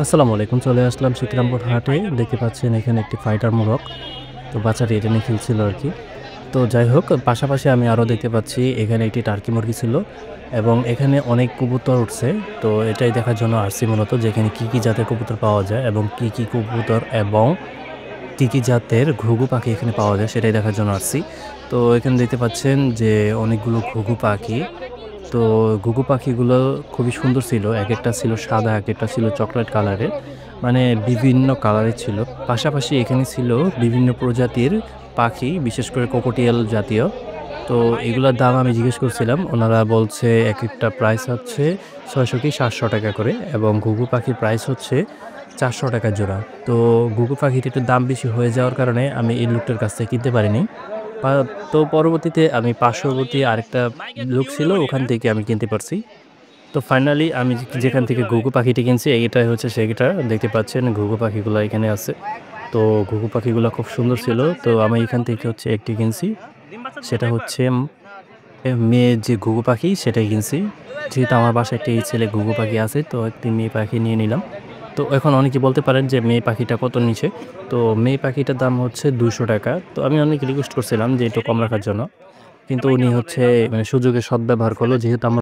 আসসালামু আলাইকুম। চলে আসলাম শিকরামপুর হাটে। দেখতে পাচ্ছেন এখানে একটি ফাইটার মোরগ। তো বাচ্চাটি এটা নিয়ে খেলছিল আরকি। তো যাই হোক, পাশাপাশি আমি আরও দেখতে পাচ্ছি এখানে একটি টার্কি মুরগি ছিল এবং এখানে অনেক কবুতর উঠছে। তো এটাই দেখার জন্য আসছি মূলত যে এখানে কি জাতের কবুতর পাওয়া যায় এবং কি কবুতর এবং কি জাতের ঘুঘু পাখি এখানে পাওয়া যায় সেটাই দেখার জন্য আসছি। তো এখানে দেখতে পাচ্ছেন যে অনেকগুলো ঘুঘু পাখি। তো ঘুঘু পাখিগুলো খুবই সুন্দর ছিল। একেকটা ছিল সাদা, একেকটা ছিল চকোলেট কালারের। মানে বিভিন্ন কালারের ছিল। পাশাপাশি এখানে ছিল বিভিন্ন প্রজাতির পাখি, বিশেষ করে কোকোটিয়াল জাতীয়। তো এগুলার দাম আমি জিজ্ঞেস করছিলাম। ওনারা বলছে একেকটা প্রাইস হচ্ছে ৬০০ কি ৳৭০০ করে এবং ঘুঘু পাখির প্রাইস হচ্ছে ৳৪০০ জোড়া। তো ঘুঘু পাখির একটু দাম বেশি হয়ে যাওয়ার কারণে আমি এই লোকটার কাছ থেকে কিনতে পারিনি। পা তো পরবর্তীতে আমি পার্শ্ববর্তী আরেকটা লোক ছিল, ওখান থেকে আমি কিনতে পারছি। তো ফাইনালি আমি যেখান থেকে ঘুঘু পাখিটি কিনছি এটাই হচ্ছে সেইটা। দেখতে পাচ্ছেন ঘুঘু পাখিগুলা এখানে আছে। তো ঘুঘু পাখিগুলা খুব সুন্দর ছিল। তো আমি এখান থেকে হচ্ছে একটি কিনছি। সেটা হচ্ছে মেয়ে যে ঘুঘু পাখি সেটাই কিনছি। যেহেতু আমার বাসায় একটি ছেলে ঘুঘু পাখি আছে, তো একটি মেয়ে পাখি নিয়ে নিলাম। তো এখন অনেকে বলতে পারেন যে মেয়ে পাখিটা কত নিছে? তো মেয়ে পাখিটার দাম হচ্ছে ৳২০০। তো আমি অনেক রিকোয়েস্ট করছিলাম যে একটু কম রাখার জন্য। কিন্তু উনি হচ্ছে মানে সুযোগের সদ্ব্যবহার করলো, যেহেতু আমার